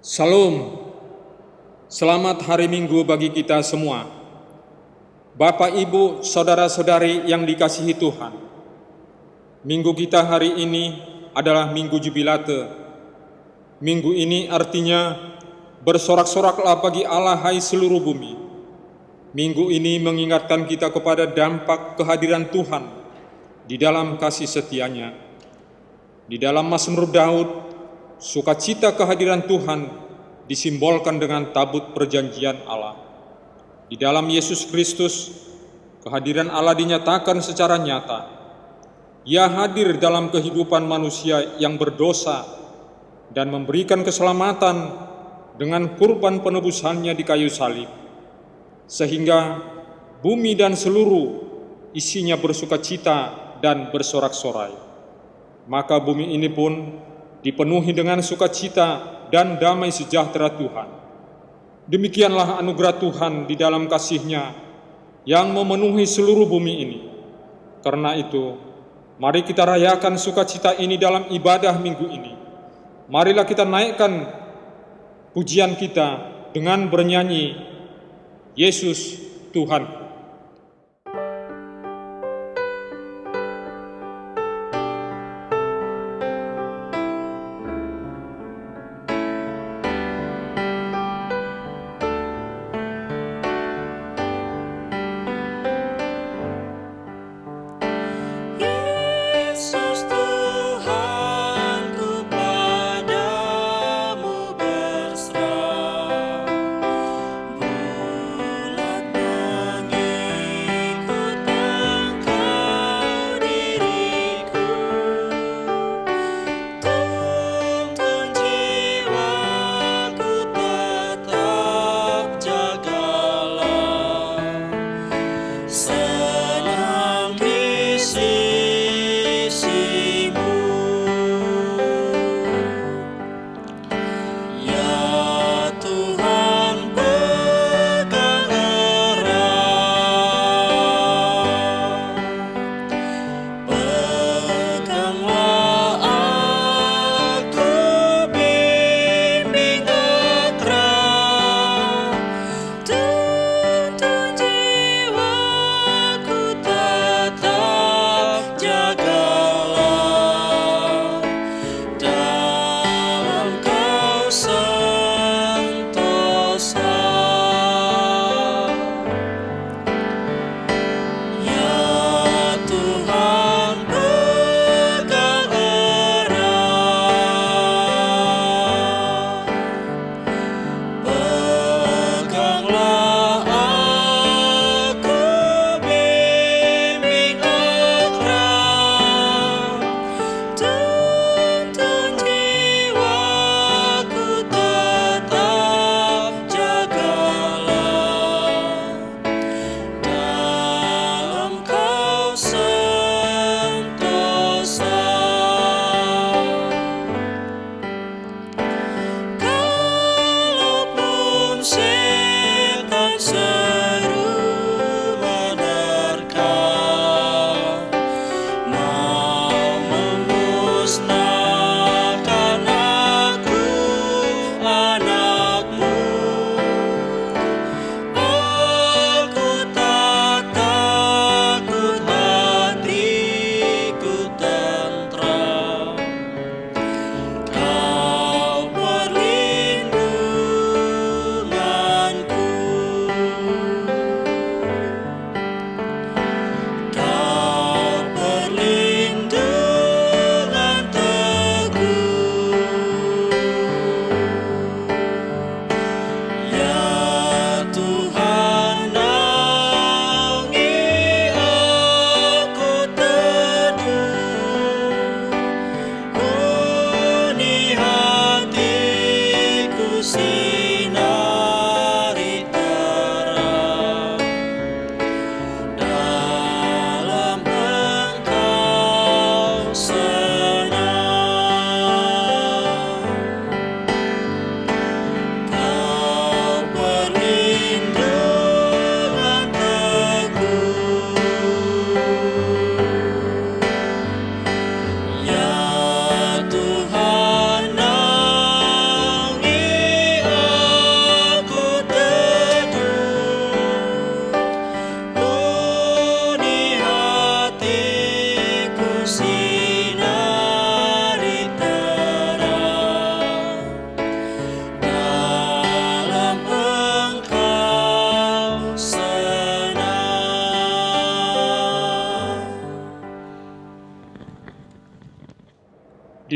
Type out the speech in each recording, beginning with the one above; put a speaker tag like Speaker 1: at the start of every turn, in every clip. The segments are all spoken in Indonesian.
Speaker 1: Salam, selamat hari Minggu bagi kita semua. Bapak, Ibu, Saudara-saudari yang dikasihi Tuhan. Minggu kita hari ini adalah Minggu Jubilate. Minggu ini artinya bersorak-soraklah bagi Allah hai seluruh bumi. Minggu ini mengingatkan kita kepada dampak kehadiran Tuhan di dalam kasih setianya. Di dalam Mazmur Daud, sukacita kehadiran Tuhan disimbolkan dengan tabut perjanjian Allah. Di dalam Yesus Kristus, kehadiran Allah dinyatakan secara nyata. Ia hadir dalam kehidupan manusia yang berdosa dan memberikan keselamatan dengan kurban penebusannya di kayu salib, sehingga bumi dan seluruh isinya bersukacita dan bersorak-sorai. Maka bumi ini pun dipenuhi dengan sukacita dan damai sejahtera Tuhan. Demikianlah anugerah Tuhan di dalam kasih-Nya yang memenuhi seluruh bumi ini. Karena itu, mari kita rayakan sukacita ini dalam ibadah minggu ini. Marilah kita naikkan pujian kita dengan bernyanyi, Yesus Tuhan.
Speaker 2: Bulan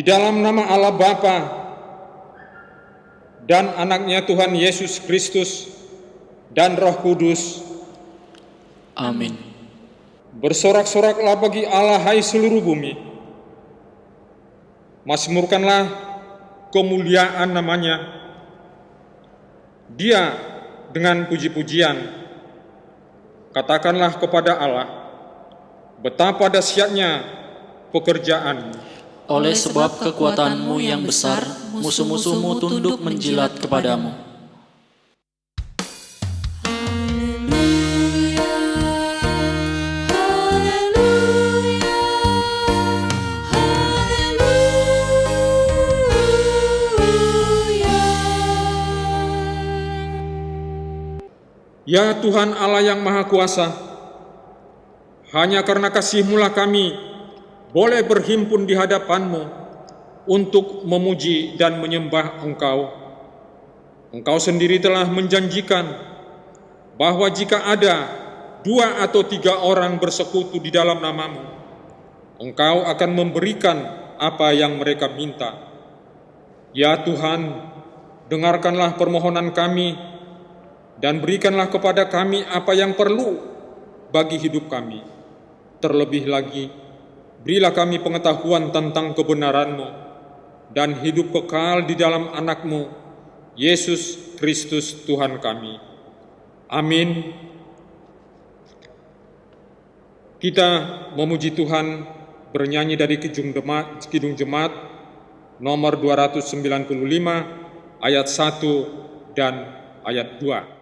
Speaker 1: Di dalam nama Allah Bapa dan anaknya Tuhan Yesus Kristus dan Roh Kudus.
Speaker 2: Amin.
Speaker 1: Bersorak-soraklah bagi Allah, hai seluruh bumi. Mazmurkanlah kemuliaan namanya. Dia dengan puji-pujian. Katakanlah kepada Allah, betapa dahsyatnya pekerjaan.
Speaker 2: Oleh sebab kekuatanmu yang besar, musuh-musuhmu tunduk menjilat kepadamu.
Speaker 1: Ya Tuhan Allah yang Maha Kuasa, hanya karena kasih-Mu lah kami boleh berhimpun di hadapan-Mu untuk memuji dan menyembah Engkau. Engkau sendiri telah menjanjikan bahwa jika ada 2 atau 3 orang bersekutu di dalam nama-Mu, Engkau akan memberikan apa yang mereka minta. Ya Tuhan, dengarkanlah permohonan kami dan berikanlah kepada kami apa yang perlu bagi hidup kami. Terlebih lagi, berilah kami pengetahuan tentang kebenaran-Mu dan hidup kekal di dalam anak-Mu, Yesus Kristus Tuhan kami. Amin. Kita memuji Tuhan bernyanyi dari Kidung Jemaat nomor 295 ayat 1 dan ayat 2.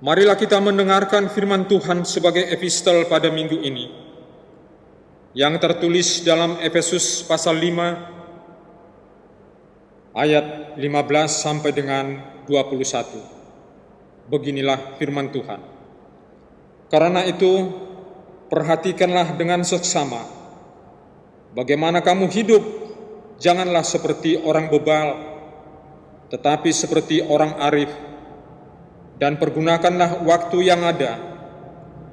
Speaker 1: Marilah kita mendengarkan firman Tuhan sebagai epistel pada minggu ini, yang tertulis dalam Efesus pasal 5, ayat 15 sampai dengan 21. Beginilah firman Tuhan. Karena itu, perhatikanlah dengan seksama, bagaimana kamu hidup, janganlah seperti orang bebal, tetapi seperti orang arif, dan pergunakanlah waktu yang ada,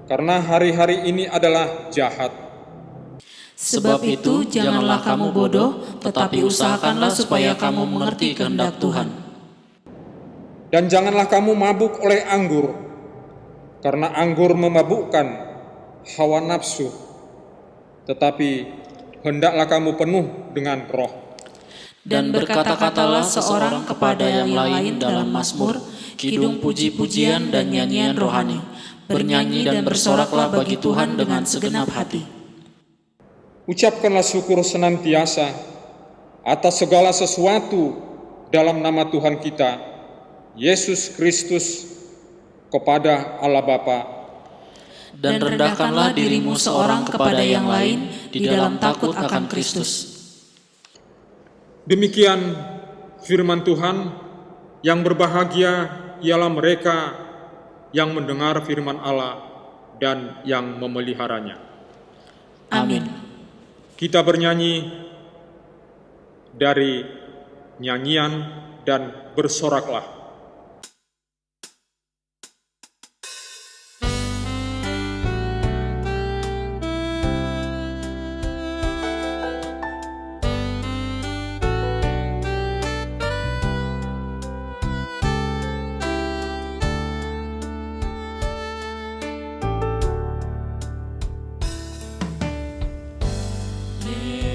Speaker 1: karena hari-hari ini adalah jahat.
Speaker 2: Sebab itu janganlah kamu bodoh, tetapi usahakanlah supaya kamu mengerti kehendak Tuhan.
Speaker 1: Dan janganlah kamu mabuk oleh anggur, karena anggur memabukkan hawa nafsu, tetapi hendaklah kamu penuh dengan Roh.
Speaker 2: Dan berkata-katalah seorang kepada yang lain dalam mazmur, kidung puji-pujian dan nyanyian rohani. Bernyanyi dan bersoraklah bagi Tuhan dengan segenap hati.
Speaker 1: Ucapkanlah syukur senantiasa atas segala sesuatu dalam nama Tuhan kita, Yesus Kristus, kepada Allah Bapa.
Speaker 2: Dan rendahkanlah dirimu seorang kepada yang lain di dalam takut akan Kristus.
Speaker 1: Demikian firman Tuhan. Yang berbahagia ialah mereka yang mendengar firman Allah dan yang memeliharanya.
Speaker 2: Amin.
Speaker 1: Kita bernyanyi dari nyanyian dan bersoraklah.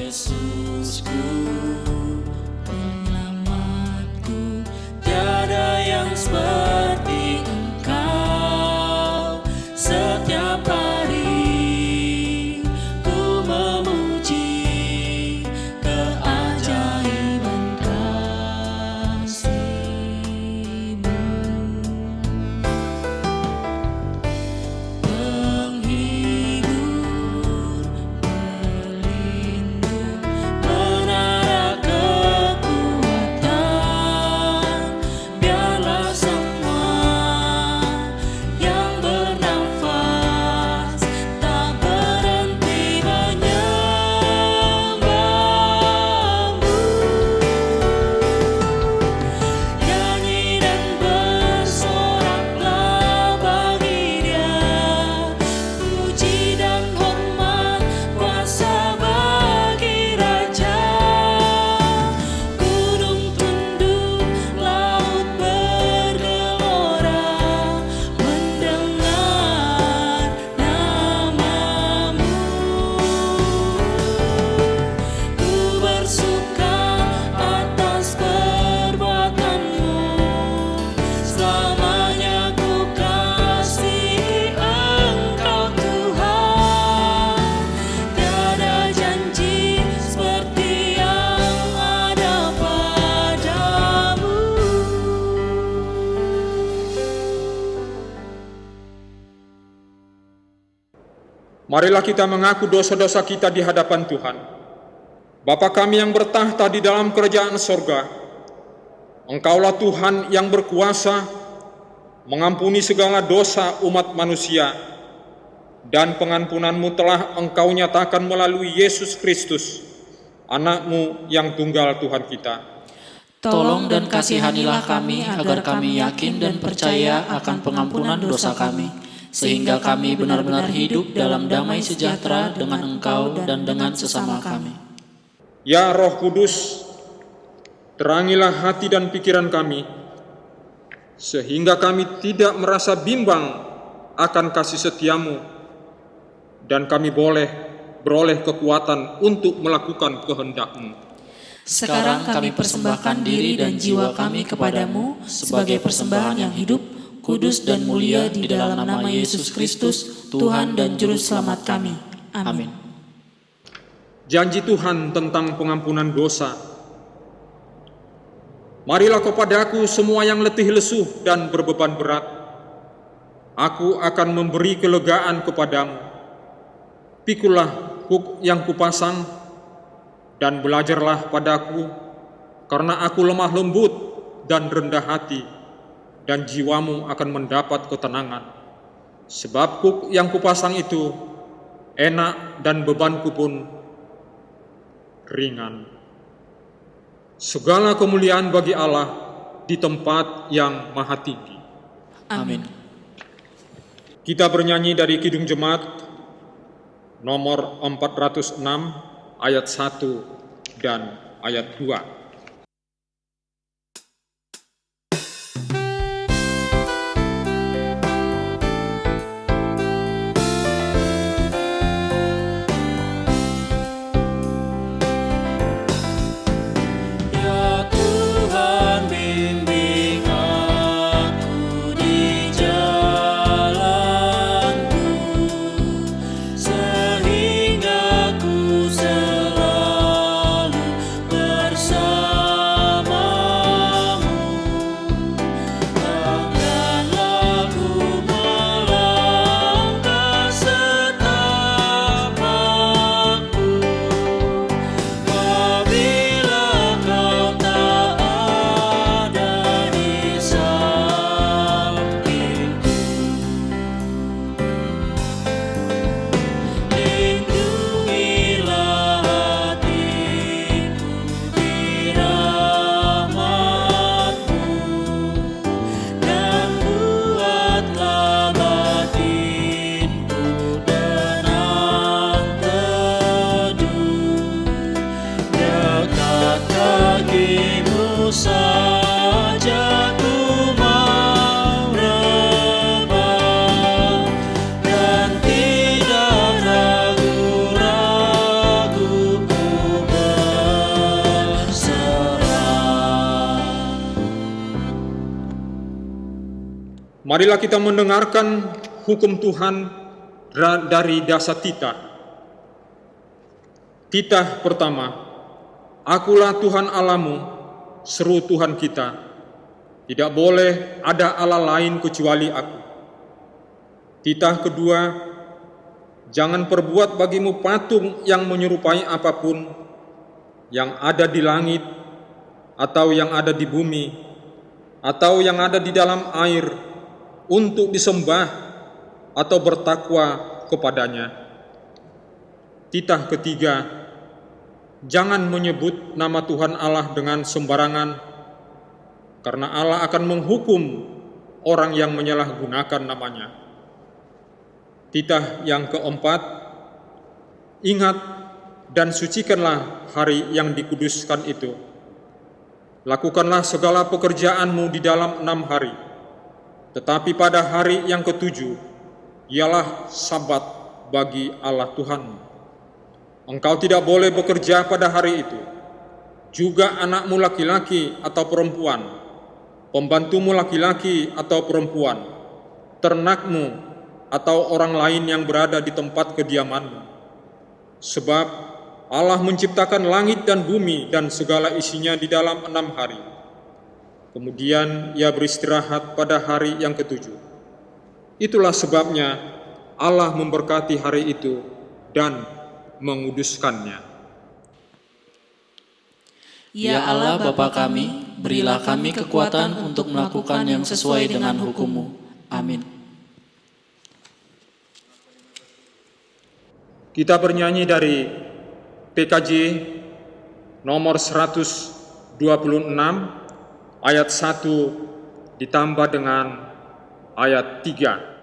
Speaker 2: Yesusku, penyelamatku, tiada yang seperti Engkau. Setiap hari ku memuji keajaiban kasih-Mu. Penghibur, pelindung, menara kekuatan, biarlah semua yang bernafas tak berhenti menyembah-Mu. Nyanyi dan bersoraklah bagi Dia, puji dan hormat kuasa bagi Raja. Gunung tunduk, laut bergelora mendengar nama-Mu. Ku bersuka atas perbuatan-Mu, selamanya ku kasihi Engkau Tuhan. Tiada janji seperti yang ada padamu.
Speaker 1: Marilah kita mengaku dosa-dosa kita di hadapan Tuhan. Bapa kami yang bertahta di dalam kerajaan sorga, Engkaulah Tuhan yang berkuasa mengampuni segala dosa umat manusia, dan pengampunan-Mu telah Engkau nyatakan melalui Yesus Kristus, Anak-Mu yang tunggal Tuhan kita.
Speaker 2: Tolong dan kasihanilah kami agar kami yakin dan percaya akan pengampunan dosa kami, sehingga kami benar-benar hidup dalam damai sejahtera dengan Engkau dan dengan sesama kami.
Speaker 1: Ya Roh Kudus, terangilah hati dan pikiran kami, sehingga kami tidak merasa bimbang akan kasih setia-Mu, dan kami beroleh kekuatan untuk melakukan kehendak-Mu.
Speaker 2: Sekarang kami persembahkan diri dan jiwa kami kepadamu sebagai persembahan yang hidup, kudus dan mulia di dalam nama Yesus Kristus, Tuhan dan Juru Selamat kami. Amin.
Speaker 1: Janji Tuhan tentang pengampunan dosa. Marilah kepadaku semua yang letih lesuh dan berbeban berat. Aku akan memberi kelegaan kepadamu. Pikulah huk yang kupasang dan belajarlah padaku, karena aku lemah lembut dan rendah hati, dan jiwamu akan mendapat ketenangan. Sebab huk yang kupasang itu enak dan bebanku pun ringan. Segala kemuliaan bagi Allah di tempat yang maha tinggi.
Speaker 2: Amin.
Speaker 1: Kita bernyanyi dari Kidung Jemaat nomor 406 ayat 1 dan ayat 2.
Speaker 2: Sehingga ku selalu bersama
Speaker 1: Marilah kita mendengarkan hukum Tuhan dari dasar titah. Titah pertama, Akulah Tuhan Allahmu, seru Tuhan kita. Tidak boleh ada Allah lain kecuali Aku. Titah kedua, jangan perbuat bagimu patung yang menyerupai apapun yang ada di langit, atau yang ada di bumi, atau yang ada di dalam air, untuk disembah atau bertakwa kepadanya. Titah ketiga, jangan menyebut nama Tuhan Allah dengan sembarangan, karena Allah akan menghukum orang yang menyalahgunakan namanya. Titah yang keempat, ingat dan sucikanlah hari yang dikuduskan itu. Lakukanlah segala pekerjaanmu di dalam 6 hari, tetapi pada hari yang ke-7, ialah Sabat bagi Allah Tuhanmu. Engkau tidak boleh bekerja pada hari itu, juga anakmu laki-laki atau perempuan, pembantumu laki-laki atau perempuan, ternakmu, atau orang lain yang berada di tempat kediamanmu. Sebab Allah menciptakan langit dan bumi dan segala isinya di dalam 6 hari. Kemudian Ia beristirahat pada hari yang ke-7. Itulah sebabnya Allah memberkati hari itu dan menguduskannya.
Speaker 2: Ya Allah Bapa kami, berilah kami kekuatan untuk melakukan yang sesuai dengan hukum-Mu. Amin.
Speaker 1: Kita bernyanyi dari PKJ nomor 126 ayat 1 ditambah dengan ayat 3.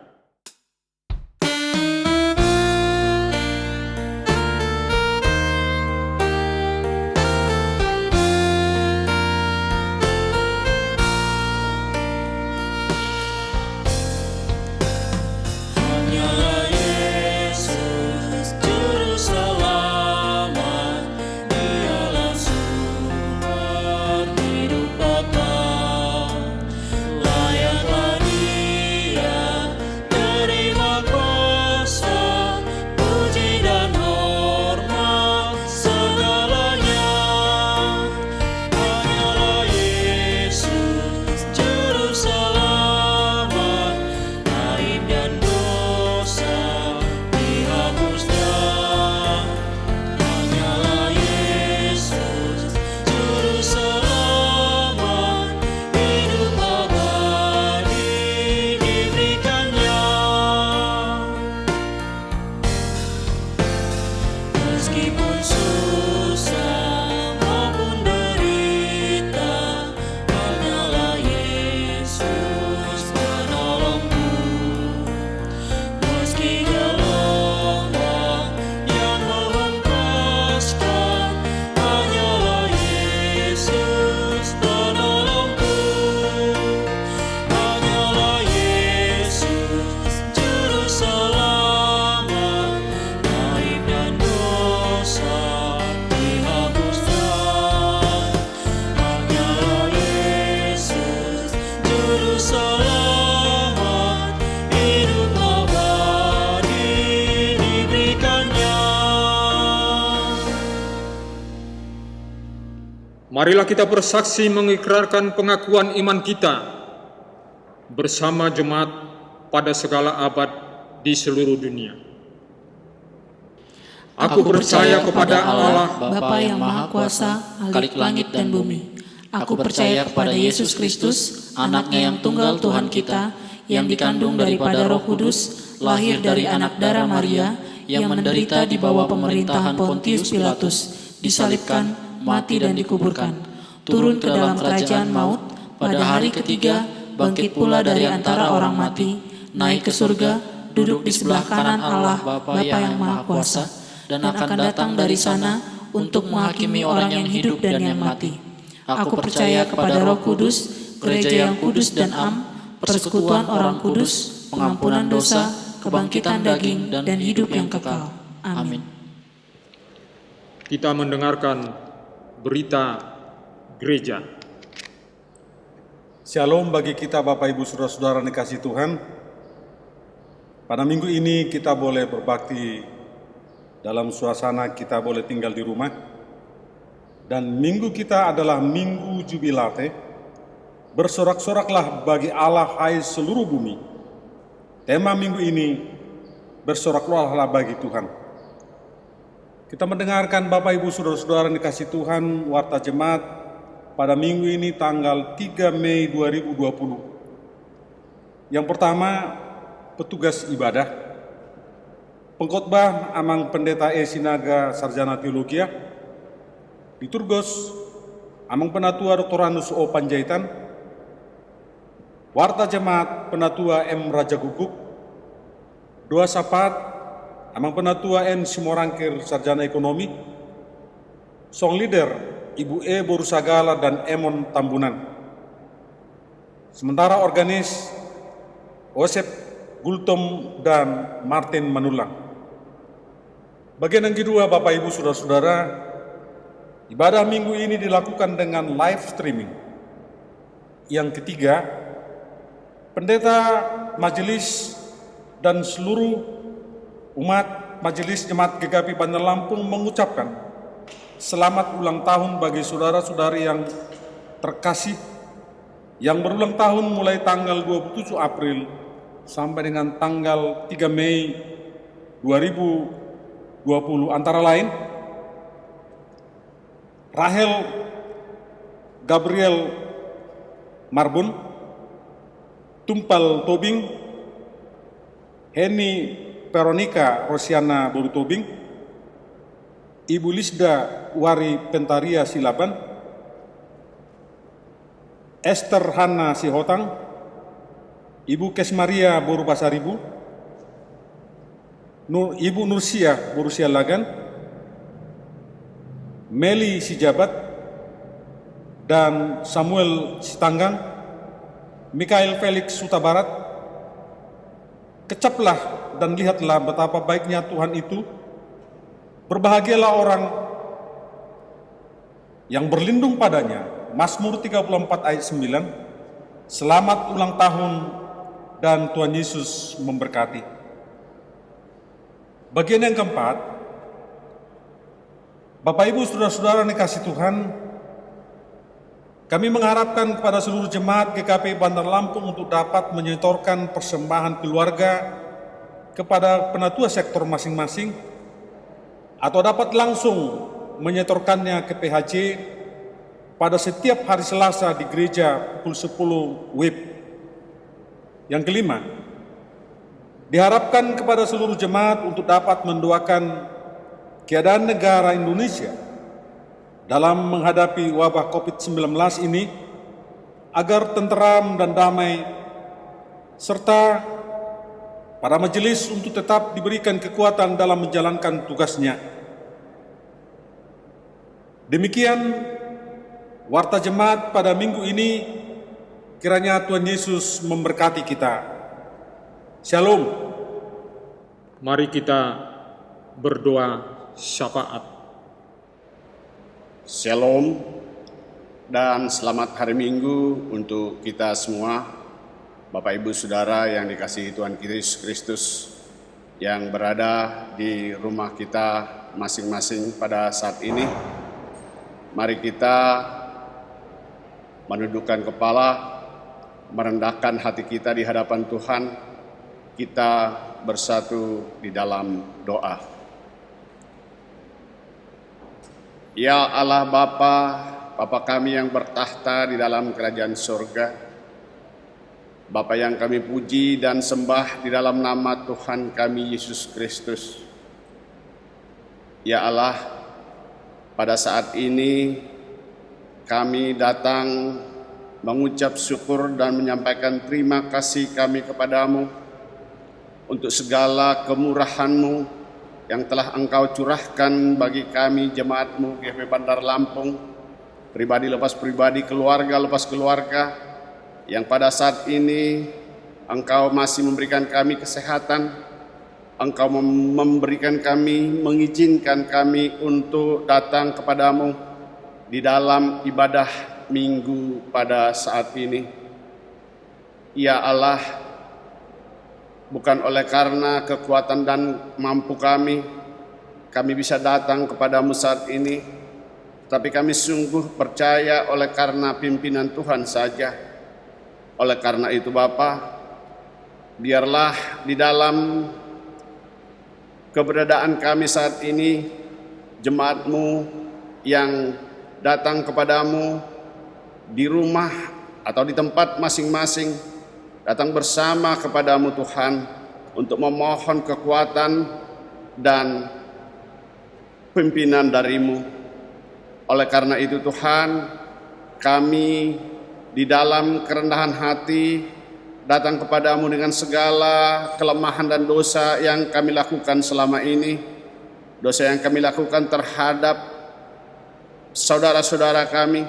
Speaker 1: Marilah kita bersaksi mengikrarkan pengakuan iman kita bersama jemaat pada segala abad di seluruh dunia. Aku percaya kepada Allah,
Speaker 2: Bapa yang Maha Kuasa, Khalik langit dan bumi. Aku percaya kepada Yesus Kristus, Anaknya yang tunggal Tuhan kita, yang dikandung daripada Roh Kudus, lahir dari anak darah Maria, yang menderita di bawah pemerintahan Pontius Pilatus, disalibkan, mati dan dikuburkan, turun ke dalam kerajaan maut, pada hari ketiga bangkit pula dari antara orang mati, naik ke surga, duduk di sebelah kanan Allah Bapa yang Maha Kuasa, dan akan datang dari sana untuk menghakimi orang yang hidup dan yang mati. Aku percaya kepada Roh Kudus, gereja yang kudus dan am, persekutuan orang kudus, pengampunan dosa, kebangkitan daging, dan hidup yang kekal. Amin.
Speaker 1: Kita mendengarkan berita gereja.
Speaker 3: Shalom bagi kita Bapak Ibu Saudara-saudara dikasih Tuhan. Pada minggu ini kita boleh berbakti dalam suasana kita boleh tinggal di rumah. Dan minggu kita adalah Minggu Jubilate. Bersorak-soraklah bagi Allah hai seluruh bumi. Tema minggu ini, bersorak-soraklah bagi Tuhan. Kita mendengarkan Bapak Ibu Saudara-saudara dikasih Tuhan, Warta Jemaat pada minggu ini tanggal 3 Mei 2020. Yang pertama, petugas ibadah. Pengkhotbah Amang Pendeta Sinaga Sarjana Teologia. Liturgos Amang Penatua Dr. Anus O. Panjaitan. Warta Jemaat Penatua M. Raja Guguk. Doa Sapat Amang Penatua N. Simorangkir Sarjana Ekonomi. Song leader Ibu E. Borusagala dan Emon Tambunan. Sementara organis Osep Gultom dan Martin Manulang. Bagian yang kedua, Bapak Ibu Saudara-saudara, ibadah minggu ini dilakukan dengan live streaming. Yang ketiga, pendeta majelis dan seluruh umat Majelis Jemaat GKP Bandar Lampung mengucapkan selamat ulang tahun bagi saudara-saudari yang terkasih yang berulang tahun mulai tanggal 27 April sampai dengan tanggal 3 Mei 2020, antara lain Rahel Gabriel Marbun, Tumpal Tobing, Heni Veronica Rosiana Boru Tobing, Ibu Lisda Wari Pentaria Silaban, Esther Hana Sihotang, Ibu Kesmaria Boru Pasaribu, Ibu Nursia Borusia Lagan, Meli Sijabat, dan Samuel Sitanggang, Mikael Felix Sutabarat. Kecaplah dan lihatlah betapa baiknya Tuhan itu. Berbahagialah orang yang berlindung padanya. Mazmur 34 ayat 9. Selamat ulang tahun dan Tuhan Yesus memberkati. Bagian yang keempat, Bapak Ibu Saudara-saudara dikasih Tuhan, kami mengharapkan kepada seluruh jemaat GKP Bandar Lampung untuk dapat menyetorkan persembahan keluarga kepada penatua sektor masing-masing, atau dapat langsung menyetorkannya ke PHJ pada setiap hari Selasa di gereja pukul 10 WIB. Yang kelima, diharapkan kepada seluruh jemaat untuk dapat mendoakan keadaan negara Indonesia dalam menghadapi wabah COVID-19 ini agar tenteram dan damai, serta para majelis untuk tetap diberikan kekuatan dalam menjalankan tugasnya. Demikian Warta Jemaat pada minggu ini, kiranya Tuhan Yesus memberkati kita. Shalom.
Speaker 1: Mari kita berdoa syafaat.
Speaker 4: Shalom dan selamat hari Minggu untuk kita semua, Bapak Ibu Saudara yang dikasihi Tuhan Yesus Kristus yang berada di rumah kita masing-masing pada saat ini. Mari kita menundukkan kepala, merendahkan hati kita di hadapan Tuhan. Kita bersatu di dalam doa. Ya Allah Bapa kami yang bertahta di dalam kerajaan surga, Bapa yang kami puji dan sembah di dalam nama Tuhan kami Yesus Kristus. Ya Allah, pada saat ini kami datang mengucap syukur dan menyampaikan terima kasih kami kepadamu untuk segala kemurahan-Mu yang telah Engkau curahkan bagi kami jemaat-Mu GKP Bandar Lampung, pribadi lepas pribadi, keluarga lepas keluarga, yang pada saat ini Engkau masih memberikan kami kesehatan, Engkau memberikan kami, mengizinkan kami untuk datang kepadamu di dalam ibadah minggu pada saat ini. Ya Allah, bukan oleh karena kekuatan dan mampu kami bisa datang kepadamu saat ini, tapi kami sungguh percaya oleh karena pimpinan Tuhan saja. Oleh karena itu Bapa, biarlah di dalam keberadaan kami saat ini, jemaat-Mu yang datang kepadamu di rumah atau di tempat masing-masing, datang bersama kepadamu Tuhan untuk memohon kekuatan dan pimpinan darimu. Oleh karena itu Tuhan, kami di dalam kerendahan hati datang kepadamu dengan segala kelemahan dan dosa yang kami lakukan selama ini, dosa yang kami lakukan terhadap saudara-saudara kami,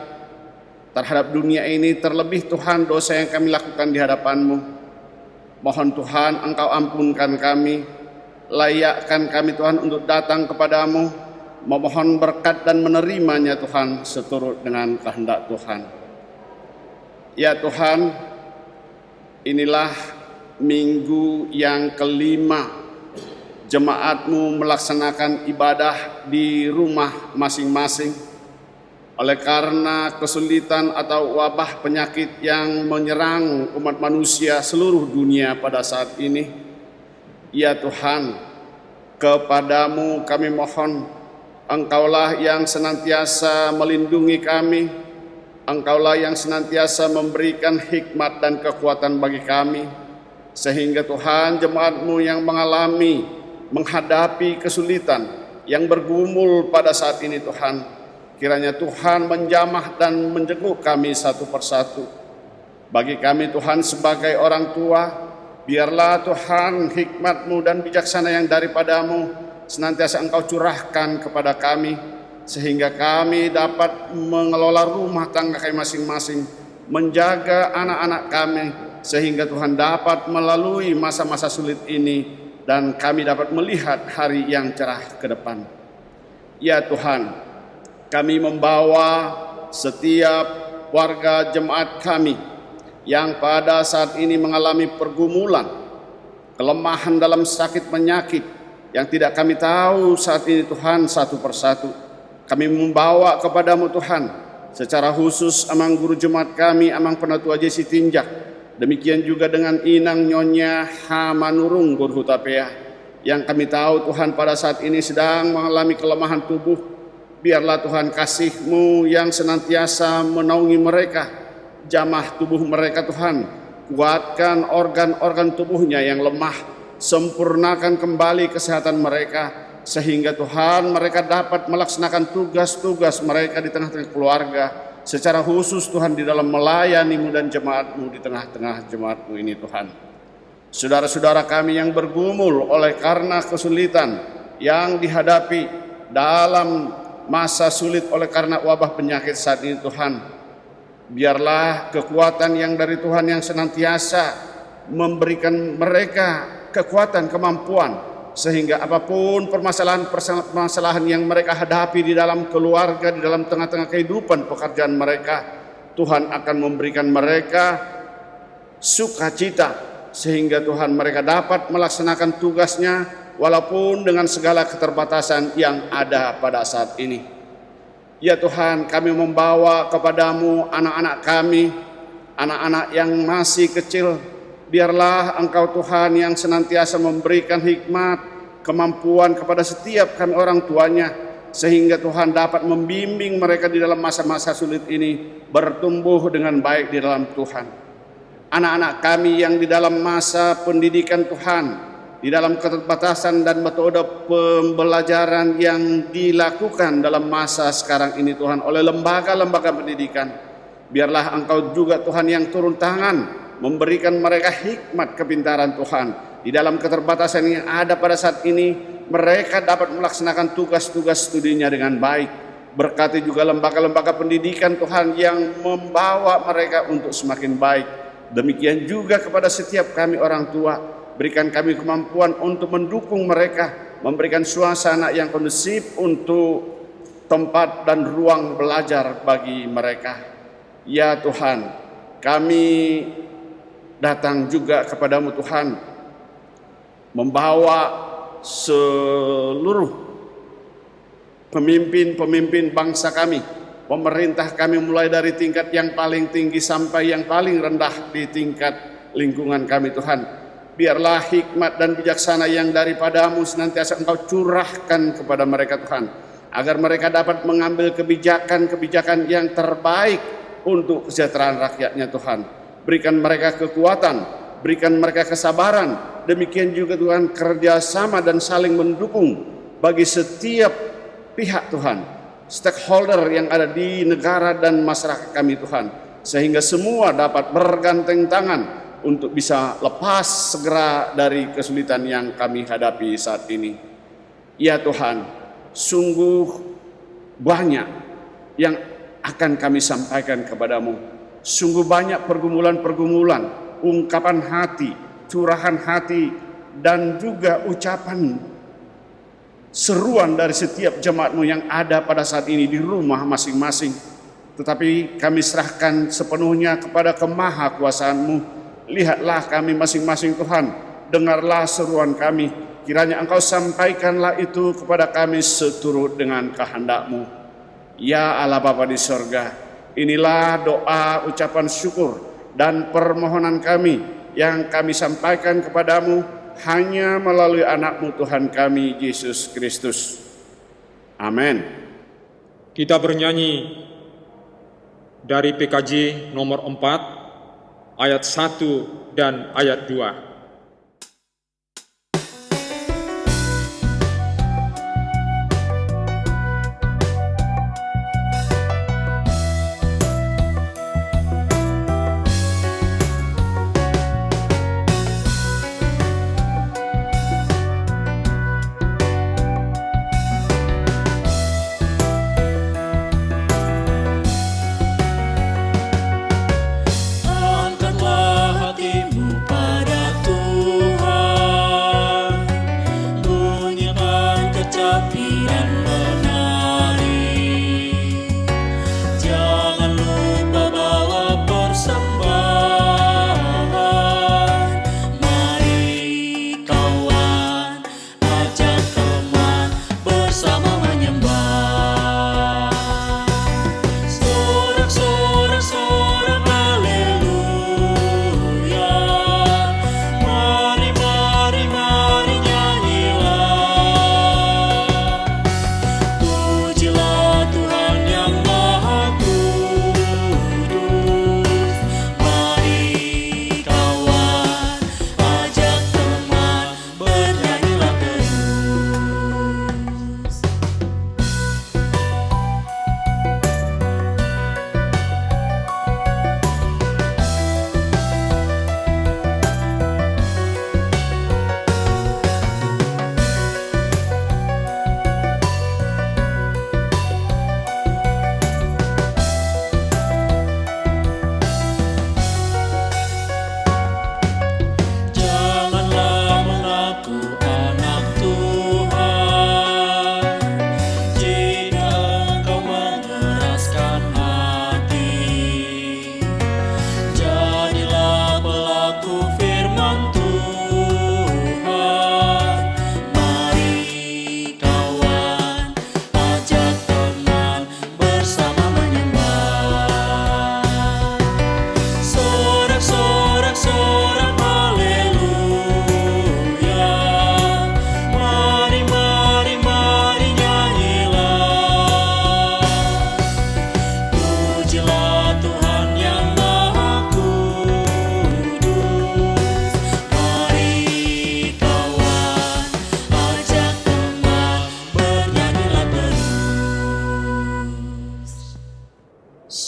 Speaker 4: terhadap dunia ini, terlebih Tuhan dosa yang kami lakukan di hadapan-Mu. Mohon Tuhan Engkau ampunkan kami, layakkan kami Tuhan untuk datang kepadamu, memohon berkat dan menerimanya Tuhan seturut dengan kehendak Tuhan. Ya Tuhan, inilah minggu yang kelima jemaat-Mu melaksanakan ibadah di rumah masing-masing. Oleh karena kesulitan atau wabah penyakit yang menyerang umat manusia seluruh dunia pada saat ini, ya Tuhan, kepadamu kami mohon, Engkaulah yang senantiasa melindungi kami, Engkaulah yang senantiasa memberikan hikmat dan kekuatan bagi kami, sehingga Tuhan jemaat-Mu yang menghadapi kesulitan, yang bergumul pada saat ini Tuhan, kiranya Tuhan menjamah dan menjenguk kami satu persatu. Bagi kami Tuhan sebagai orang tua, biarlah Tuhan hikmat-Mu dan bijaksana yang daripadamu senantiasa Engkau curahkan kepada kami, sehingga kami dapat mengelola rumah tangga kami masing-masing, menjaga anak-anak kami, sehingga Tuhan dapat melalui masa-masa sulit ini dan kami dapat melihat hari yang cerah ke depan. Ya Tuhan, kami membawa setiap warga jemaat kami yang pada saat ini mengalami pergumulan, kelemahan dalam sakit penyakit yang tidak kami tahu saat ini Tuhan satu persatu. Kami membawa kepadamu Tuhan, secara khusus amang guru jemaat kami, amang penatua Jesi Tinjak, demikian juga dengan Inang Nyonya Hamanurung Guru Hutapea, yang kami tahu Tuhan pada saat ini sedang mengalami kelemahan tubuh. Biarlah Tuhan kasih-Mu yang senantiasa menaungi mereka, jamah tubuh mereka Tuhan, kuatkan organ-organ tubuhnya yang lemah, sempurnakan kembali kesehatan mereka, sehingga Tuhan mereka dapat melaksanakan tugas-tugas mereka di tengah-tengah keluarga, secara khusus Tuhan di dalam melayani-Mu dan jemaat-Mu di tengah-tengah jemaat-Mu ini Tuhan. Saudara-saudara kami yang bergumul oleh karena kesulitan yang dihadapi dalam masa sulit oleh karena wabah penyakit saat ini Tuhan, biarlah kekuatan yang dari Tuhan yang senantiasa memberikan mereka kekuatan, kemampuan, sehingga apapun permasalahan yang mereka hadapi di dalam keluarga, di dalam tengah-tengah kehidupan pekerjaan mereka, Tuhan akan memberikan mereka sukacita, sehingga Tuhan mereka dapat melaksanakan tugasnya walaupun dengan segala keterbatasan yang ada pada saat ini. Ya Tuhan, kami membawa kepadamu anak-anak kami, anak-anak yang masih kecil. Biarlah Engkau Tuhan yang senantiasa memberikan hikmat, kemampuan kepada setiap kami orang tuanya, sehingga Tuhan dapat membimbing mereka di dalam masa-masa sulit ini bertumbuh dengan baik di dalam Tuhan. Anak-anak kami yang di dalam masa pendidikan Tuhan, di dalam keterbatasan dan metode pembelajaran yang dilakukan dalam masa sekarang ini Tuhan oleh lembaga-lembaga pendidikan, biarlah Engkau juga Tuhan yang turun tangan memberikan mereka hikmat kepintaran Tuhan. Di dalam keterbatasan yang ada pada saat ini, mereka dapat melaksanakan tugas-tugas studinya dengan baik. Berkati juga lembaga-lembaga pendidikan Tuhan yang membawa mereka untuk semakin baik. Demikian juga kepada setiap kami orang tua, berikan kami kemampuan untuk mendukung mereka, memberikan suasana yang kondusif untuk tempat dan ruang belajar bagi mereka. Ya Tuhan, kami datang juga kepadamu Tuhan, membawa seluruh pemimpin-pemimpin bangsa kami, pemerintah kami, mulai dari tingkat yang paling tinggi sampai yang paling rendah di tingkat lingkungan kami Tuhan. Biarlah hikmat dan bijaksana yang daripadamu senantiasa Engkau curahkan kepada mereka Tuhan, agar mereka dapat mengambil kebijakan-kebijakan yang terbaik untuk kesejahteraan rakyatnya Tuhan. Berikan mereka kekuatan, berikan mereka kesabaran, demikian juga Tuhan kerjasama dan saling mendukung bagi setiap pihak Tuhan, stakeholder yang ada di negara dan masyarakat kami Tuhan, sehingga semua dapat bergandeng tangan untuk bisa lepas segera dari kesulitan yang kami hadapi saat ini. Ya Tuhan, sungguh banyak yang akan kami sampaikan kepadamu. Sungguh banyak pergumulan-pergumulan, ungkapan hati, curahan hati, dan juga ucapan seruan dari setiap jemaatmu yang ada pada saat ini di rumah masing-masing. Tetapi kami serahkan sepenuhnya kepada kemahakuasaanmu. Lihatlah kami masing-masing Tuhan, dengarlah seruan kami, kiranya Engkau sampaikanlah itu kepada kami seturut dengan kehendak-Mu. Ya Allah Bapa di sorga, inilah doa, ucapan syukur dan permohonan kami yang kami sampaikan kepadamu hanya melalui anak-Mu Tuhan kami, Yesus Kristus. Amin.
Speaker 1: Kita bernyanyi dari PKJ nomor 4, ayat 1 dan ayat 2.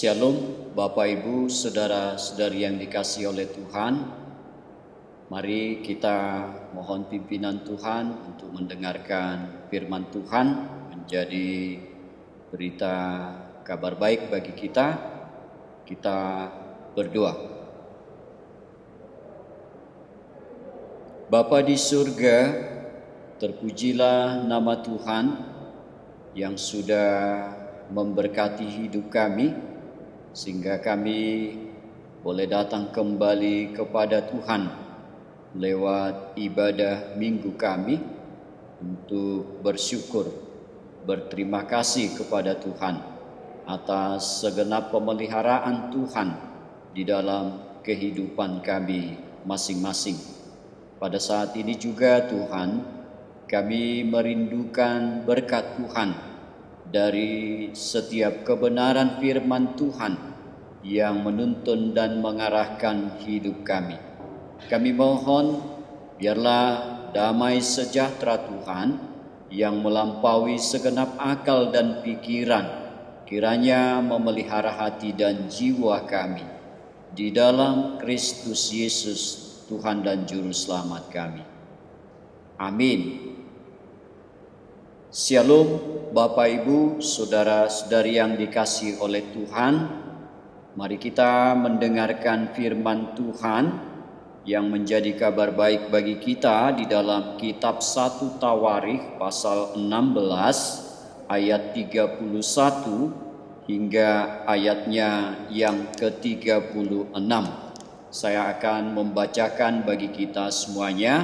Speaker 5: Shalom Bapak Ibu, Saudara-saudari yang dikasihi oleh Tuhan. Mari kita mohon pimpinan Tuhan untuk mendengarkan firman Tuhan menjadi berita kabar baik bagi kita. Kita berdoa. Bapa di surga, terpujilah nama Tuhan yang sudah memberkati hidup kami, sehingga kami boleh datang kembali kepada Tuhan lewat ibadah minggu kami untuk bersyukur, berterima kasih kepada Tuhan atas segenap pemeliharaan Tuhan di dalam kehidupan kami masing-masing. Pada saat ini juga Tuhan, kami merindukan berkat Tuhan dari setiap kebenaran firman Tuhan yang menuntun dan mengarahkan hidup kami. Kami mohon biarlah damai sejahtera Tuhan yang melampaui segenap akal dan pikiran, kiranya memelihara hati dan jiwa kami di dalam Kristus Yesus, Tuhan dan Juru Selamat kami. Amin. Shalom Bapak Ibu, saudara-saudari yang dikasihi oleh Tuhan. Mari kita mendengarkan firman Tuhan yang menjadi kabar baik bagi kita di dalam kitab 1 Tawarikh pasal 16 ayat 31 hingga ayatnya yang ke-36. Saya akan membacakan bagi kita semuanya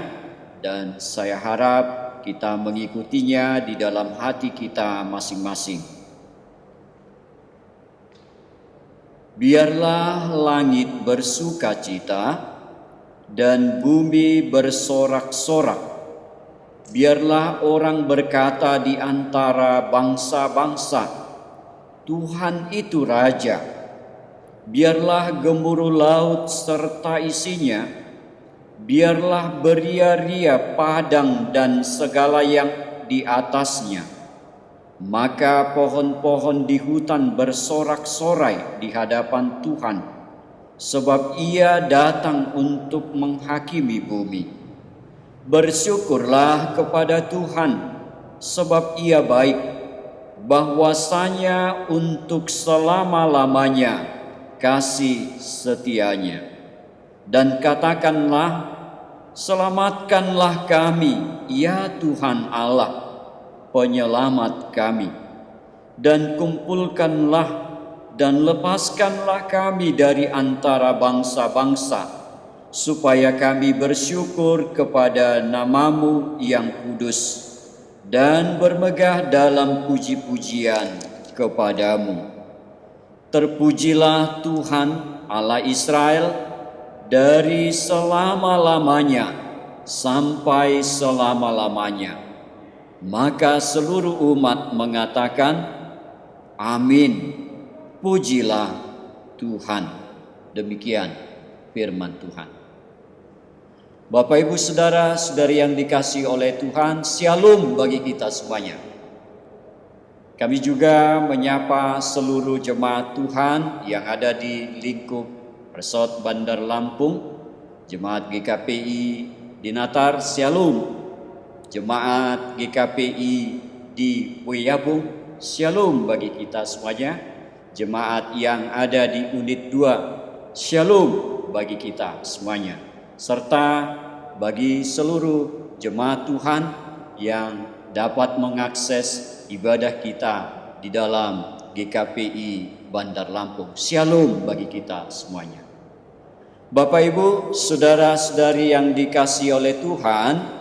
Speaker 5: dan saya harap kita mengikutinya di dalam hati kita masing-masing. Biarlah langit bersukacita dan bumi bersorak-sorak. Biarlah orang berkata di antara bangsa-bangsa, Tuhan itu Raja. Biarlah gemuruh laut serta isinya. Biarlah beria-ria padang dan segala yang di atasnya. Maka pohon-pohon di hutan bersorak-sorai di hadapan Tuhan, sebab Ia datang untuk menghakimi bumi. Bersyukurlah kepada Tuhan, sebab Ia baik, bahwasanya untuk selama-lamanya kasih setianya. Dan katakanlah, selamatkanlah kami, ya Tuhan Allah, penyelamat kami, dan kumpulkanlah dan lepaskanlah kami dari antara bangsa-bangsa, supaya kami bersyukur kepada nama-Mu yang kudus dan bermegah dalam puji-pujian kepadamu. Terpujilah Tuhan Allah Israel dari selama-lamanya sampai selama-lamanya. Maka seluruh umat mengatakan, Amin, pujilah Tuhan. Demikian firman Tuhan. Bapak Ibu saudara-saudari yang dikasihi oleh Tuhan, Shalom bagi kita semuanya. Kami juga menyapa seluruh jemaat Tuhan yang ada di lingkup Resort Bandar Lampung, jemaat GKPI di Natar, Shalom. Jemaat GKPI di Wiyabung, Shalom bagi kita semuanya. Jemaat yang ada di unit 2, Shalom bagi kita semuanya. Serta bagi seluruh jemaat Tuhan yang dapat mengakses ibadah kita di dalam GKPI Bandar Lampung, Shalom bagi kita semuanya. Bapak Ibu, saudara-saudari yang dikasihi oleh Tuhan,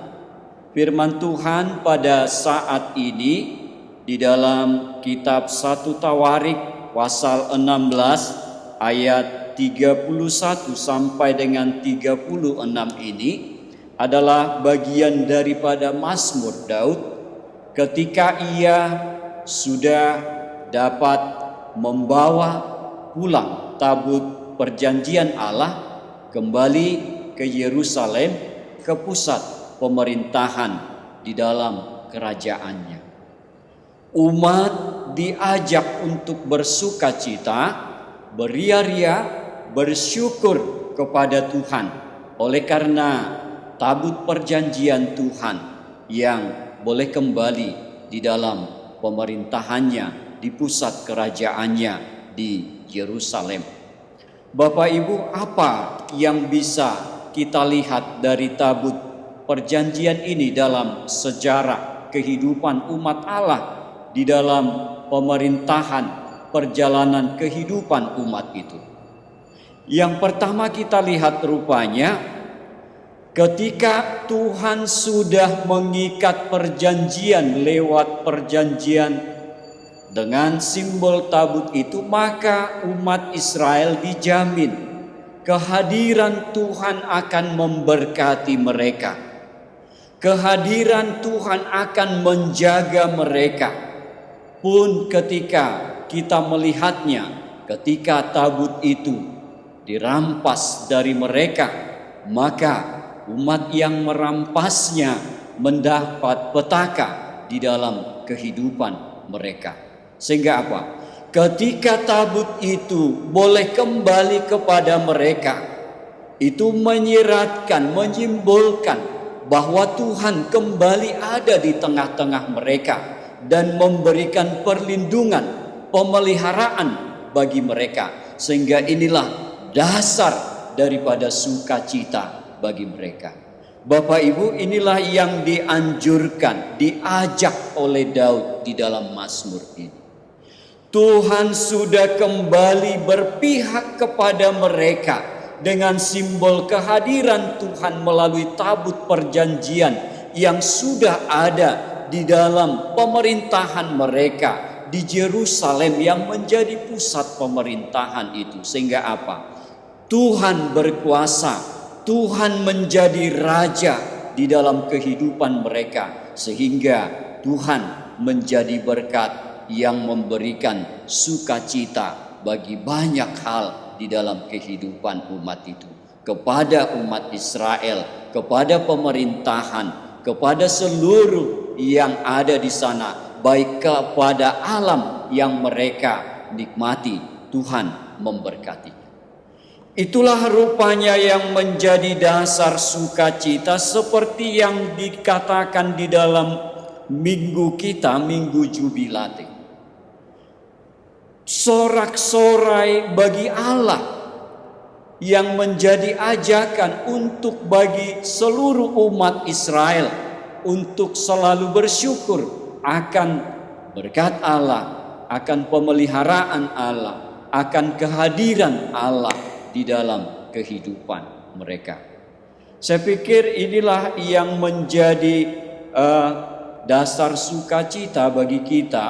Speaker 5: firman Tuhan pada saat ini di dalam kitab 1 Tawarikh pasal 16 ayat 31 sampai dengan 36 ini adalah bagian daripada Mazmur Daud ketika ia sudah dapat membawa pulang tabut perjanjian Allah kembali ke Yerusalem, ke pusat pemerintahan di dalam kerajaannya. Umat diajak untuk bersukacita, beria-ria, bersyukur kepada Tuhan oleh karena tabut perjanjian Tuhan yang boleh kembali di dalam pemerintahannya, di pusat kerajaannya di Yerusalem. Bapak Ibu, apa yang bisa kita lihat dari tabut perjanjian ini dalam sejarah kehidupan umat Allah di dalam pemerintahan perjalanan kehidupan umat itu? Yang pertama kita lihat rupanya ketika Tuhan sudah mengikat perjanjian lewat perjanjian dengan simbol tabut itu, maka umat Israel dijamin kehadiran Tuhan akan memberkati mereka. Kehadiran Tuhan akan menjaga mereka. Pun ketika kita melihatnya, ketika tabut itu dirampas dari mereka, maka umat yang merampasnya mendapat petaka di dalam kehidupan mereka. Sehingga apa? Ketika tabut itu boleh kembali kepada mereka, itu menyiratkan, menyimbolkan bahwa Tuhan kembali ada di tengah-tengah mereka dan memberikan perlindungan, pemeliharaan bagi mereka. Sehingga inilah dasar daripada sukacita bagi mereka. Bapak Ibu, inilah yang dianjurkan, diajak oleh Daud di dalam Mazmur ini. Tuhan sudah kembali berpihak kepada mereka dengan simbol kehadiran Tuhan melalui tabut perjanjian yang sudah ada di dalam pemerintahan mereka di Yerusalem yang menjadi pusat pemerintahan itu. Sehingga apa? Tuhan berkuasa, Tuhan menjadi raja di dalam kehidupan mereka, sehingga Tuhan menjadi berkat yang memberikan sukacita bagi banyak hal di dalam kehidupan umat itu. Kepada umat Israel, kepada pemerintahan, kepada seluruh yang ada di sana, baik kepada alam yang mereka nikmati, Tuhan memberkati. Itulah rupanya yang menjadi dasar sukacita seperti yang dikatakan di dalam minggu kita, Minggu Jubilate. Sorak-sorai bagi Allah yang menjadi ajakan untuk bagi seluruh umat Israel untuk selalu bersyukur akan berkat Allah, akan pemeliharaan Allah, akan kehadiran Allah di dalam kehidupan mereka. Saya pikir inilah yang menjadi dasar sukacita bagi kita,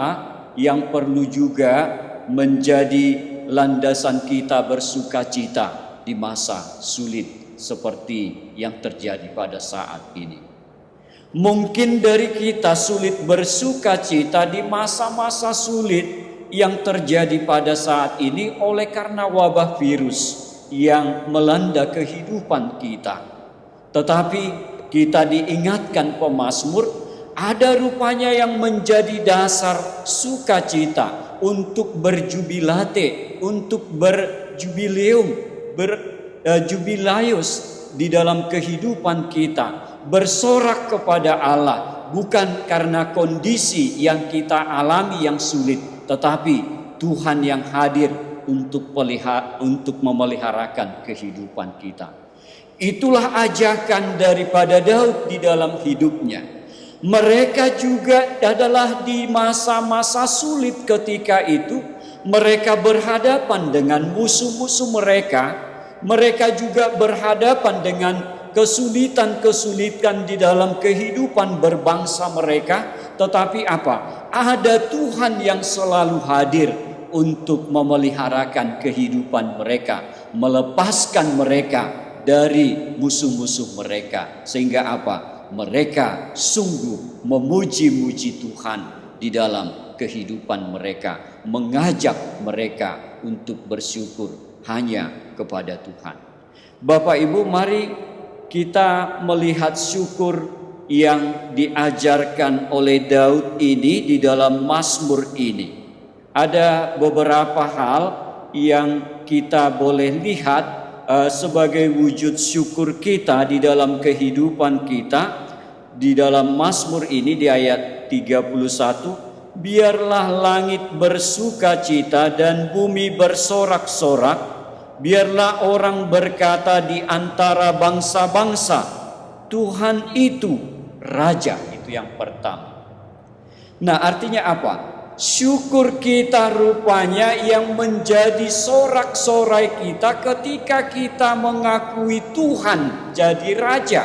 Speaker 5: yang perlu juga menjadi landasan kita bersukacita di masa sulit seperti yang terjadi pada saat ini. Mungkin dari kita sulit bersukacita di masa-masa sulit yang terjadi pada saat ini oleh karena wabah virus yang melanda kehidupan kita. Tetapi kita diingatkan pemazmur, ada rupanya yang menjadi dasar sukacita untuk berjubilate, untuk berjubileum, berjubilayus di dalam kehidupan kita, bersorak kepada Allah, bukan karena kondisi yang kita alami yang sulit, tetapi Tuhan yang hadir untuk memeliharakan kehidupan kita. Itulah ajakan daripada Daud di dalam hidupnya. Mereka juga adalah di masa-masa sulit ketika itu, mereka berhadapan dengan musuh-musuh mereka. Mereka juga berhadapan dengan kesulitan-kesulitan di dalam kehidupan berbangsa mereka. Tetapi apa? Ada Tuhan yang selalu hadir untuk memeliharakan kehidupan mereka, melepaskan mereka dari musuh-musuh mereka. Sehingga apa? Mereka sungguh memuji-muji Tuhan di dalam kehidupan mereka, mengajak mereka untuk bersyukur hanya kepada Tuhan. Bapak Ibu, mari kita melihat syukur yang diajarkan oleh Daud ini di dalam Mazmur ini. Ada beberapa hal yang kita boleh lihat sebagai wujud syukur kita di dalam kehidupan kita. Di dalam Mazmur ini di ayat 31, biarlah langit bersukacita dan bumi bersorak-sorak, biarlah orang berkata di antara bangsa-bangsa, Tuhan itu Raja. Itu yang pertama. Nah, artinya apa? syukur kita rupanya yang menjadi sorak-sorai kita ketika kita mengakui Tuhan jadi raja,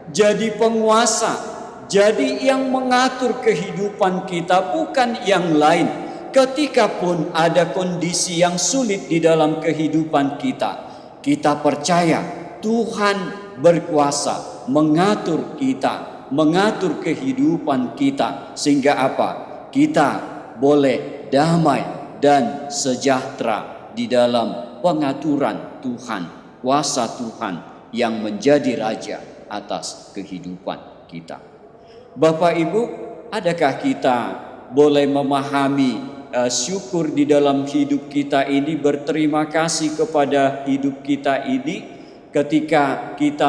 Speaker 5: jadi penguasa, jadi yang mengatur kehidupan kita, bukan yang lain. Ketika pun ada kondisi yang sulit di dalam kehidupan kita, kita percaya Tuhan berkuasa mengatur kita, mengatur kehidupan kita, sehingga apa? Kita boleh damai dan sejahtera di dalam pengaturan Tuhan, kuasa Tuhan yang menjadi raja atas kehidupan kita. Bapak Ibu, adakah kita boleh memahami syukur di dalam hidup kita ini, berterima kasih kepada hidup kita ini ketika kita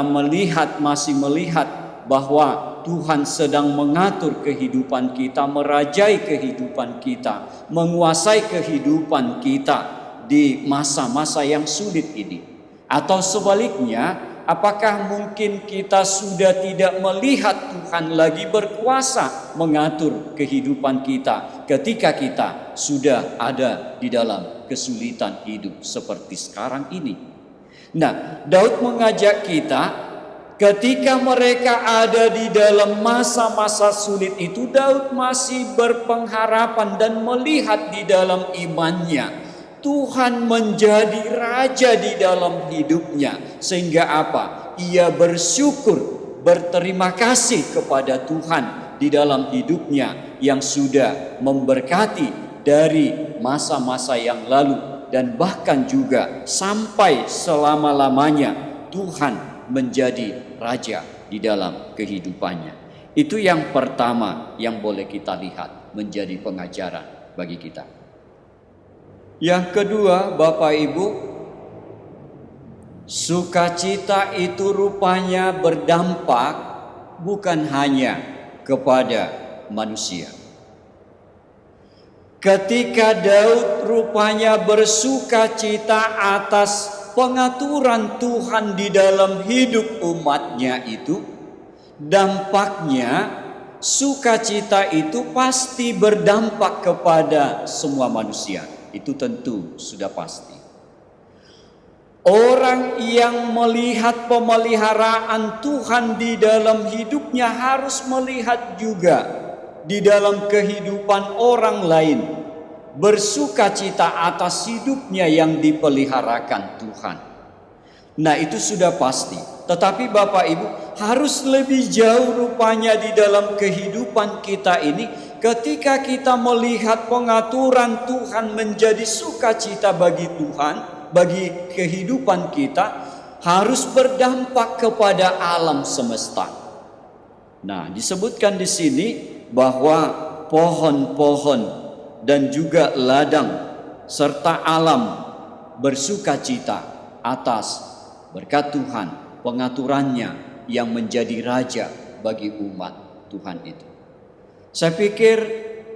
Speaker 5: masih melihat bahwa Tuhan sedang mengatur kehidupan kita, merajai kehidupan kita, menguasai kehidupan kita di masa-masa yang sulit ini. Atau sebaliknya, apakah mungkin kita sudah tidak melihat Tuhan lagi berkuasa mengatur kehidupan kita ketika kita sudah ada di dalam kesulitan hidup seperti sekarang ini? Nah, Daud mengajak kita ketika mereka ada di dalam masa-masa sulit itu, Daud masih berpengharapan dan melihat di dalam imannya Tuhan menjadi raja di dalam hidupnya. Sehingga apa? Ia bersyukur, berterima kasih kepada Tuhan di dalam hidupnya yang sudah memberkati dari masa-masa yang lalu. Dan bahkan juga sampai selama-lamanya Tuhan menjadi raja di dalam kehidupannya. Itu yang pertama yang boleh kita lihat menjadi pengajaran bagi kita. Yang kedua, Bapak Ibu, sukacita itu rupanya berdampak bukan hanya kepada manusia. Ketika Daud rupanya bersukacita atas pengaturan Tuhan di dalam hidup umatnya itu, dampaknya sukacita itu pasti berdampak kepada semua manusia. Itu tentu sudah pasti. Orang yang melihat pemeliharaan Tuhan di dalam hidupnya harus melihat juga di dalam kehidupan orang lain, bersukacita atas hidupnya yang dipeliharakan Tuhan. Nah, itu sudah pasti. Tetapi Bapak Ibu, harus lebih jauh rupanya di dalam kehidupan kita ini, ketika kita melihat pengaturan Tuhan menjadi sukacita bagi Tuhan, bagi kehidupan kita, harus berdampak kepada alam semesta. Nah, disebutkan di sini bahwa pohon-pohon dan juga ladang serta alam bersukacita atas berkat Tuhan, pengaturannya yang menjadi raja bagi umat Tuhan itu. Saya pikir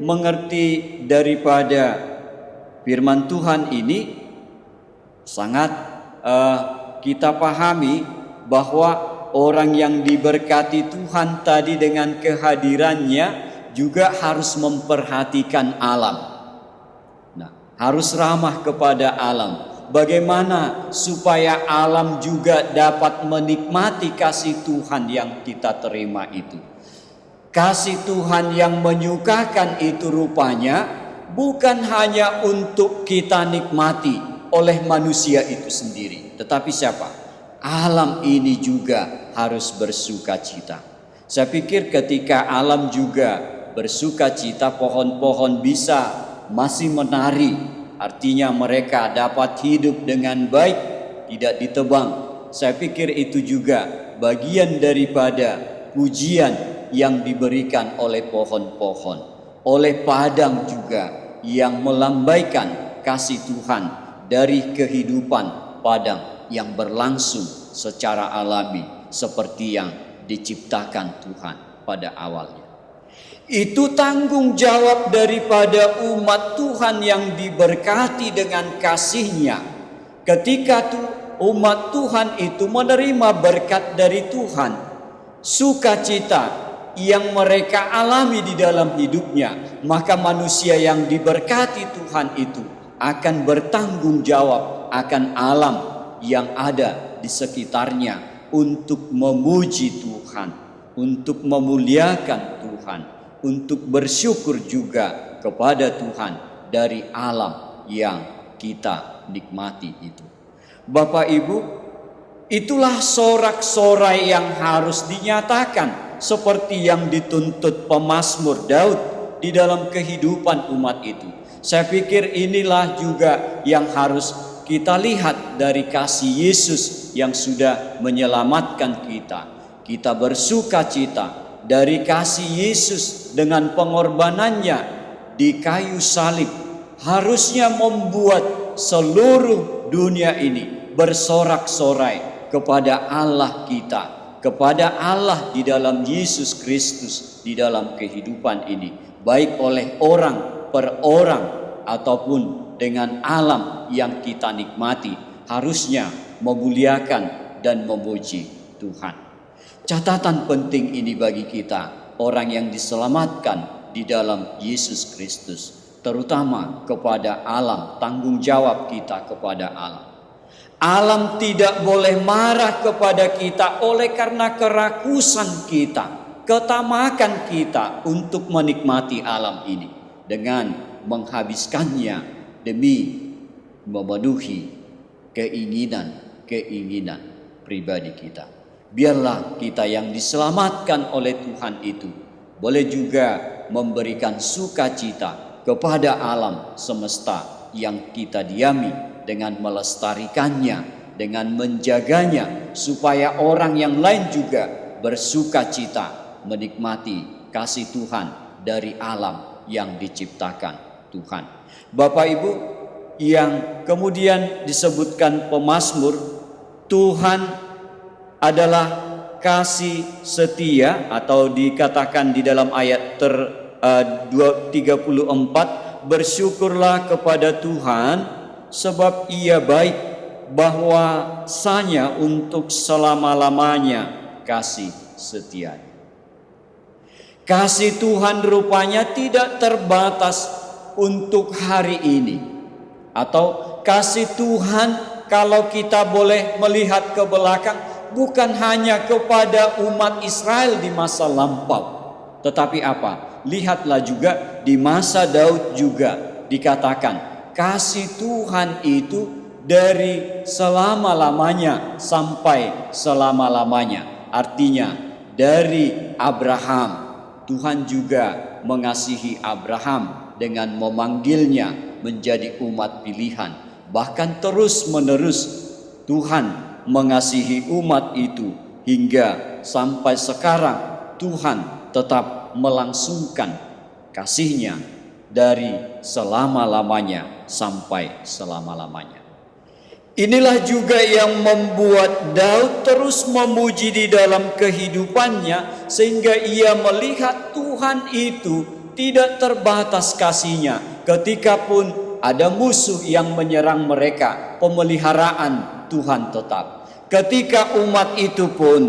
Speaker 5: mengerti daripada firman Tuhan ini sangat kita pahami bahwa orang yang diberkati Tuhan tadi dengan kehadirannya juga harus memperhatikan alam. Nah, harus ramah kepada alam. Bagaimana supaya alam juga dapat menikmati kasih Tuhan yang kita terima itu. Kasih Tuhan yang menyukakan itu rupanya bukan hanya untuk kita nikmati oleh manusia itu sendiri. Tetapi siapa? Alam ini juga harus bersukacita. Saya pikir ketika alam juga bersukacita, pohon-pohon bisa masih menari. Artinya mereka dapat hidup dengan baik, tidak ditebang. Saya pikir itu juga bagian daripada pujian yang diberikan oleh pohon-pohon, oleh padang juga yang melambaikan kasih Tuhan dari kehidupan padang yang berlangsung secara alami seperti yang diciptakan Tuhan pada awalnya. Itu tanggung jawab daripada umat Tuhan yang diberkati dengan kasih-Nya. Ketika umat Tuhan itu menerima berkat dari Tuhan, sukacita yang mereka alami di dalam hidupnya, maka manusia yang diberkati Tuhan itu akan bertanggung jawab akan alam yang ada di sekitarnya untuk memuji Tuhan, untuk memuliakan Tuhan, untuk bersyukur juga kepada Tuhan dari alam yang kita nikmati itu. Bapak Ibu, itulah sorak-sorai yang harus dinyatakan seperti yang dituntut pemazmur Daud di dalam kehidupan umat itu. Saya pikir inilah juga yang harus kita lihat dari kasih Yesus yang sudah menyelamatkan kita. Kita bersuka cita dari kasih Yesus dengan pengorbanannya di kayu salib. Harusnya membuat seluruh dunia ini bersorak-sorai kepada Allah kita, kepada Allah di dalam Yesus Kristus di dalam kehidupan ini, baik oleh orang per orang ataupun dengan alam yang kita nikmati, harusnya memuliakan dan memuji Tuhan. Catatan penting ini bagi kita, orang yang diselamatkan di dalam Yesus Kristus, terutama kepada alam, tanggung jawab kita kepada alam. Alam tidak boleh marah kepada kita oleh karena kerakusan kita, ketamakan kita untuk menikmati alam ini dengan menghabiskannya demi memenuhi keinginan pribadi kita. Biarlah kita yang diselamatkan oleh Tuhan itu boleh juga memberikan sukacita kepada alam semesta yang kita diami dengan melestarikannya, dengan menjaganya, supaya orang yang lain juga bersukacita menikmati kasih Tuhan dari alam yang diciptakan Tuhan. Bapak Ibu, yang kemudian disebutkan pemazmur, Tuhan adalah kasih setia, atau dikatakan di dalam ayat 34, bersyukurlah kepada Tuhan sebab Ia baik, bahwasanya untuk selama-lamanya kasih setia. Kasih Tuhan rupanya tidak terbatas untuk hari ini, atau kasih Tuhan kalau kita boleh melihat ke belakang bukan hanya kepada umat Israel di masa lampau, tetapi apa? Lihatlah juga di masa Daud juga dikatakan kasih Tuhan itu dari selama-lamanya sampai selama-lamanya. Artinya dari Abraham, Tuhan juga mengasihi Abraham dengan memanggilnya menjadi umat pilihan. Bahkan terus-menerus Tuhan mengasihi umat itu hingga sampai sekarang Tuhan tetap melangsungkan kasih-Nya dari selama-lamanya sampai selama-lamanya. Inilah juga yang membuat Daud terus memuji di dalam kehidupannya, sehingga ia melihat Tuhan itu tidak terbatas kasih-Nya. Ketika pun ada musuh yang menyerang mereka, pemeliharaan Tuhan tetap. Ketika umat itu pun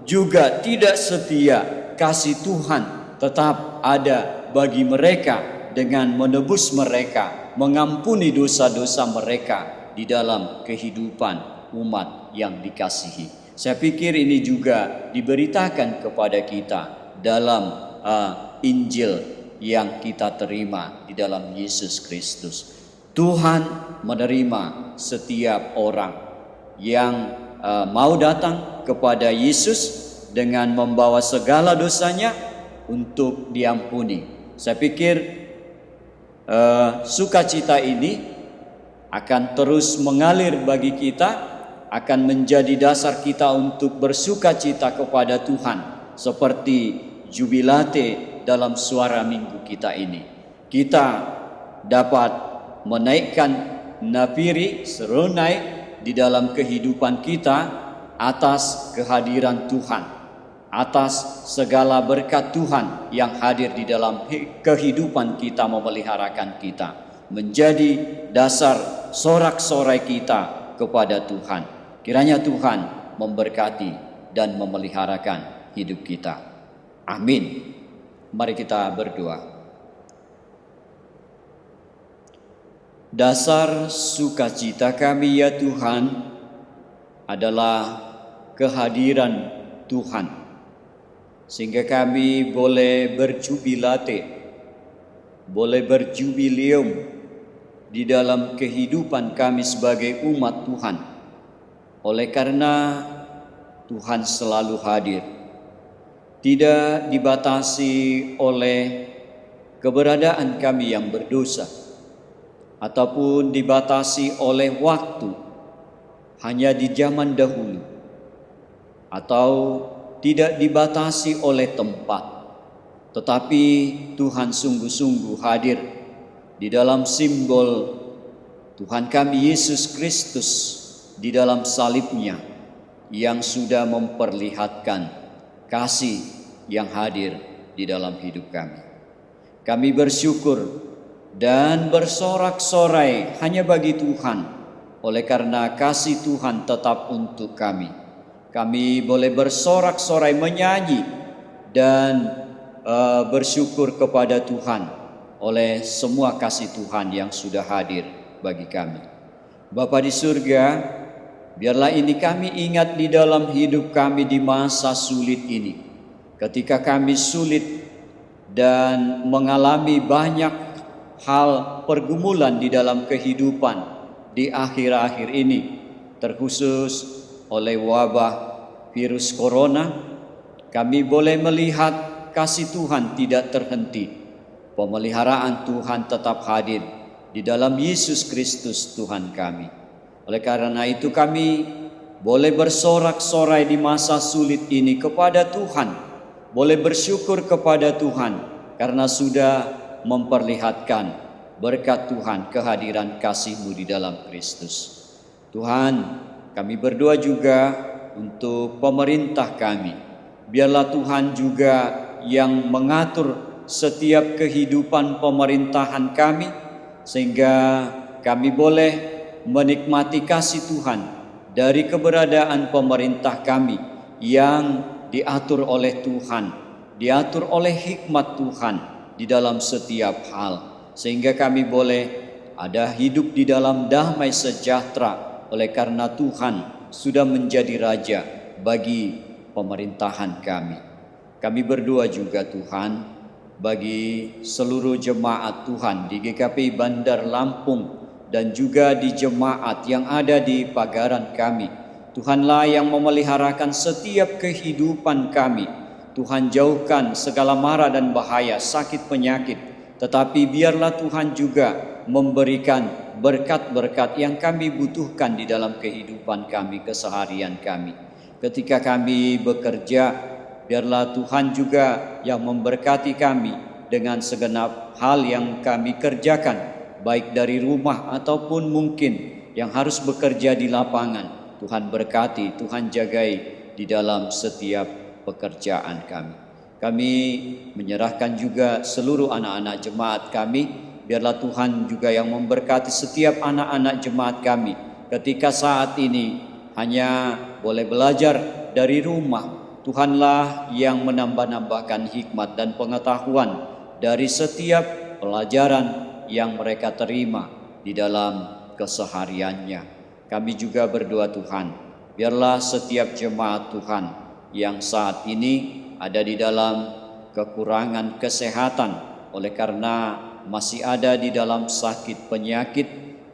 Speaker 5: juga tidak setia, kasih Tuhan tetap ada bagi mereka dengan menebus mereka, mengampuni dosa-dosa mereka di dalam kehidupan umat yang dikasihi. Saya pikir ini juga diberitakan kepada kita dalam Injil yang kita terima di dalam Yesus Kristus. Tuhan menerima setiap orang yang mau datang kepada Yesus dengan membawa segala dosanya untuk diampuni. Saya pikir sukacita ini akan terus mengalir bagi kita, akan menjadi dasar kita untuk bersukacita kepada Tuhan, seperti jubilate dalam suara minggu kita ini. Kita dapat menaikkan napiri serunai di dalam kehidupan kita atas kehadiran Tuhan, atas segala berkat Tuhan yang hadir di dalam kehidupan kita, memeliharakan kita, menjadi dasar sorak-sorai kita kepada Tuhan. Kiranya Tuhan memberkati dan memeliharakan hidup kita. Amin. Mari kita berdoa. Dasar sukacita kami ya Tuhan adalah kehadiran Tuhan, sehingga kami boleh berjubilate, boleh berjubileum di dalam kehidupan kami sebagai umat Tuhan. Oleh karena Tuhan selalu hadir, tidak dibatasi oleh keberadaan kami yang berdosa, ataupun dibatasi oleh waktu, hanya di zaman dahulu, atau tidak dibatasi oleh tempat, tetapi Tuhan sungguh-sungguh hadir di dalam simbol Tuhan kami Yesus Kristus di dalam salibnya yang sudah memperlihatkan kasih yang hadir di dalam hidup kami. Kami bersyukur dan bersorak-sorai hanya bagi Tuhan, oleh karena kasih Tuhan tetap untuk kami. Kami boleh bersorak-sorai, menyanyi dan bersyukur kepada Tuhan oleh semua kasih Tuhan yang sudah hadir bagi kami. Bapa di surga, biarlah ini kami ingat di dalam hidup kami di masa sulit ini, ketika kami sulit dan mengalami banyak hal pergumulan di dalam kehidupan di akhir-akhir ini, terkhusus oleh wabah virus corona. Kami boleh melihat kasih Tuhan tidak terhenti, pemeliharaan Tuhan tetap hadir di dalam Yesus Kristus Tuhan kami. Oleh karena itu kami boleh bersorak-sorai di masa sulit ini kepada Tuhan, boleh bersyukur kepada Tuhan karena sudah memperlihatkan berkat Tuhan, kehadiran kasih-Mu di dalam Kristus. Tuhan, kami berdoa juga untuk pemerintah kami. Biarlah Tuhan juga yang mengatur setiap kehidupan pemerintahan kami, sehingga kami boleh menikmati kasih Tuhan dari keberadaan pemerintah kami yang diatur oleh Tuhan, diatur oleh hikmat Tuhan di dalam setiap hal, sehingga kami boleh ada hidup di dalam damai sejahtera oleh karena Tuhan sudah menjadi raja bagi pemerintahan kami. Kami berdoa juga Tuhan bagi seluruh jemaat Tuhan di GKP Bandar Lampung dan juga di jemaat yang ada di pagaran kami. Tuhanlah yang memeliharakan setiap kehidupan kami. Tuhan jauhkan segala mara dan bahaya, sakit penyakit. Tetapi biarlah Tuhan juga memberikan berkat-berkat yang kami butuhkan di dalam kehidupan kami, keseharian kami. Ketika kami bekerja, biarlah Tuhan juga yang memberkati kami dengan segenap hal yang kami kerjakan, baik dari rumah ataupun mungkin yang harus bekerja di lapangan. Tuhan berkati, Tuhan jagai di dalam setiap pekerjaan kami. Kami menyerahkan juga seluruh anak-anak jemaat kami. Biarlah Tuhan juga yang memberkati setiap anak-anak jemaat kami. Ketika saat ini hanya boleh belajar dari rumah, Tuhanlah yang menambah-nambahkan hikmat dan pengetahuan dari setiap pelajaran yang mereka terima di dalam kesehariannya. Kami juga berdoa Tuhan, biarlah setiap jemaat Tuhan yang saat ini ada di dalam kekurangan kesehatan oleh karena masih ada di dalam sakit penyakit,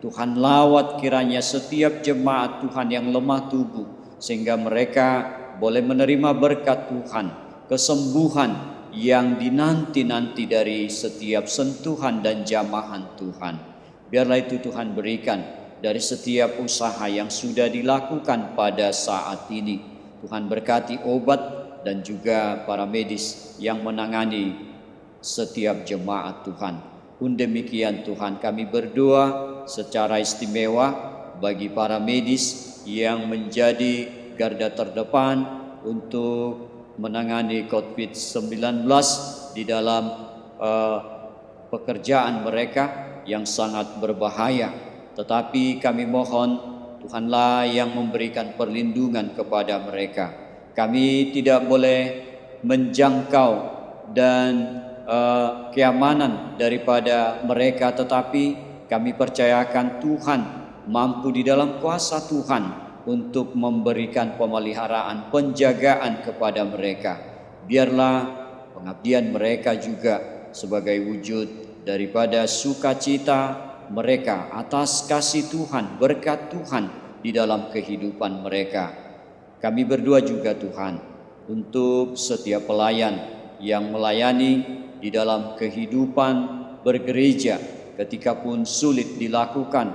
Speaker 5: Tuhan lawat kiranya setiap jemaat Tuhan yang lemah tubuh, sehingga mereka boleh menerima berkat Tuhan, kesembuhan yang dinanti-nanti dari setiap sentuhan dan jamahan Tuhan. Biarlah itu Tuhan berikan dari setiap usaha yang sudah dilakukan pada saat ini. Tuhan berkati obat dan juga para medis yang menangani setiap jemaat Tuhan. Pun demikian Tuhan, kami berdoa secara istimewa bagi para medis yang menjadi garda terdepan untuk menangani COVID-19 di dalam pekerjaan mereka yang sangat berbahaya. Tetapi kami mohon Tuhanlah yang memberikan perlindungan kepada mereka. Kami tidak boleh menjangkau dan keamanan daripada mereka, tetapi kami percayakan Tuhan mampu di dalam kuasa Tuhan untuk memberikan pemeliharaan, penjagaan kepada mereka. Biarlah pengabdian mereka juga sebagai wujud daripada sukacita mereka atas kasih Tuhan, berkat Tuhan di dalam kehidupan mereka. Kami berdoa juga Tuhan untuk setiap pelayan yang melayani di dalam kehidupan bergereja ketika pun sulit dilakukan.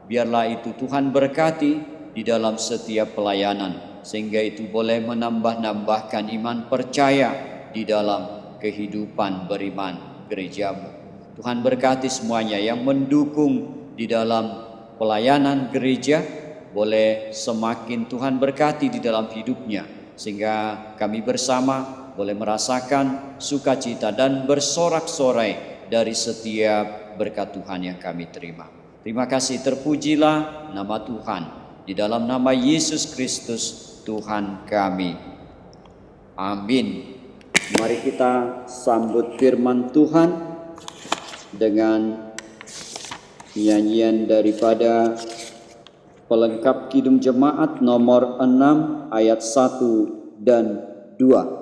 Speaker 5: Biarlah itu Tuhan berkati di dalam setiap pelayanan, sehingga itu boleh menambah-nambahkan iman percaya di dalam kehidupan beriman gerejamu. Tuhan berkati semuanya yang mendukung di dalam pelayanan gereja, boleh semakin Tuhan berkati di dalam hidupnya, sehingga kami bersama boleh merasakan sukacita dan bersorak-sorai dari setiap berkat Tuhan yang kami terima. Terima kasih, terpujilah nama Tuhan. Di dalam nama Yesus Kristus Tuhan kami. Amin. Mari kita sambut firman Tuhan dengan nyanyian daripada pelengkap Kidung Jemaat nomor 6 ayat 1 dan 2.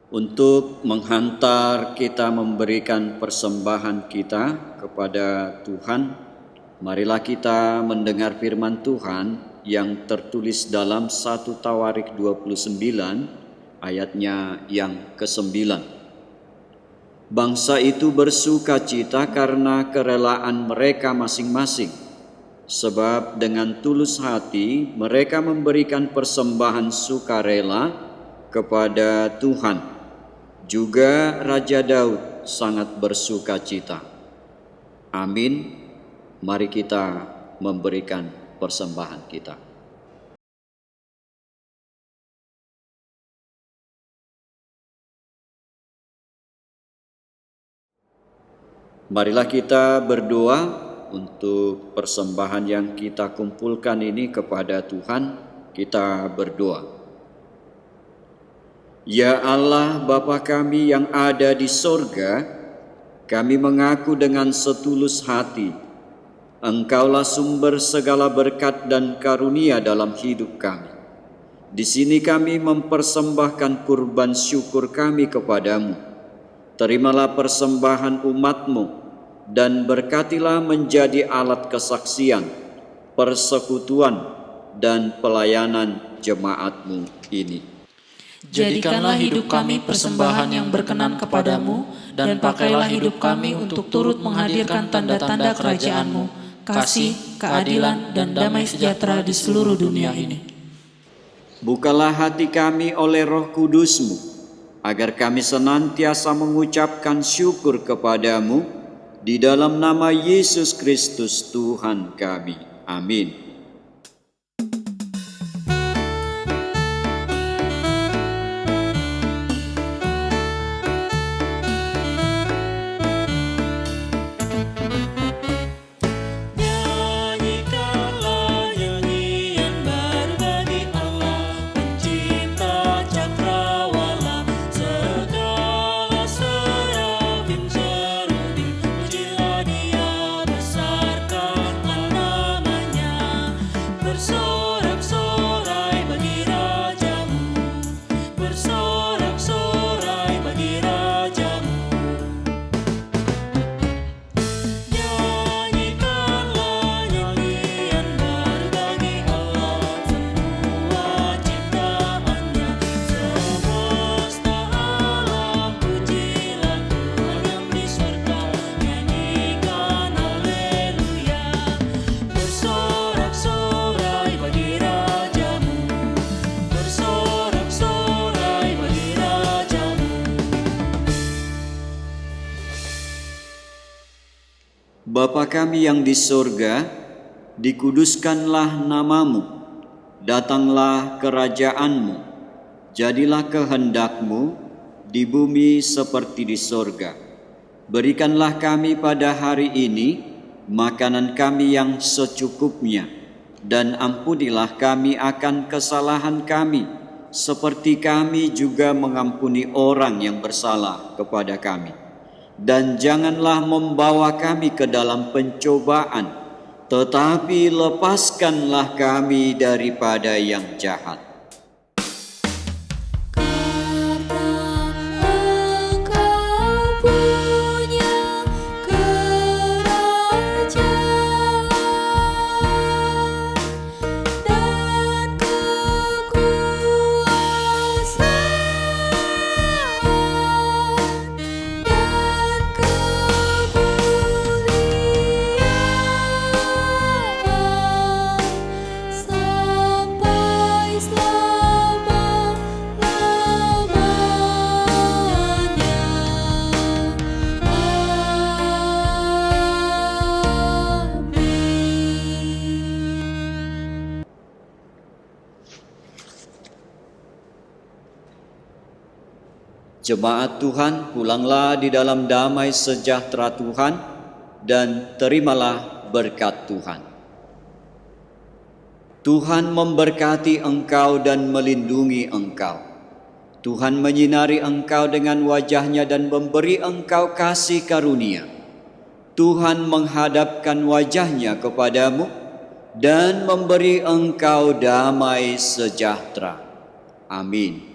Speaker 5: Untuk menghantar kita memberikan persembahan kita kepada Tuhan, marilah kita mendengar firman Tuhan yang tertulis dalam 1 Tawarik 29 ayatnya yang ke-9. Bangsa itu bersukacita karena kerelaan mereka masing-masing, sebab dengan tulus hati mereka memberikan persembahan sukarela kepada Tuhan. Juga Raja Daud sangat bersukacita. Amin. Mari kita memberikan persembahan kita. Marilah kita berdoa untuk persembahan yang kita kumpulkan ini kepada Tuhan. Kita berdoa. Ya Allah, Bapa kami yang ada di sorga, kami mengaku dengan setulus hati, Engkaulah sumber segala berkat dan karunia dalam hidup kami. Di sini kami mempersembahkan kurban syukur kami kepadamu. Terimalah persembahan umat-Mu dan berkatilah menjadi alat kesaksian, persekutuan, dan pelayanan jemaat-Mu ini.
Speaker 2: Jadikanlah hidup kami persembahan yang berkenan kepadamu, dan pakailah hidup kami untuk turut menghadirkan tanda-tanda kerajaan-Mu, kasih, keadilan, dan damai sejahtera di seluruh dunia ini.
Speaker 5: Bukalah hati kami oleh Roh Kudus-Mu, agar kami senantiasa mengucapkan syukur kepadamu, di dalam nama Yesus Kristus Tuhan kami. Amin.
Speaker 2: Nyanyikanlah nyanyian baru bagi Allah,
Speaker 5: Bapa kami yang di sorga, dikuduskanlah namamu, datanglah kerajaanmu, jadilah kehendakmu di bumi seperti di sorga. Berikanlah kami pada hari ini makanan kami yang secukupnya, dan ampunilah kami akan kesalahan kami, seperti kami juga mengampuni orang yang bersalah kepada kami. Dan janganlah membawa kami ke dalam pencobaan, tetapi lepaskanlah kami daripada yang jahat. Jemaat Tuhan, pulanglah di dalam damai sejahtera Tuhan dan terimalah berkat Tuhan. Tuhan memberkati engkau dan melindungi engkau. Tuhan menyinari engkau dengan wajah-Nya dan memberi engkau kasih karunia. Tuhan menghadapkan wajah-Nya kepadamu dan memberi engkau damai sejahtera. Amin.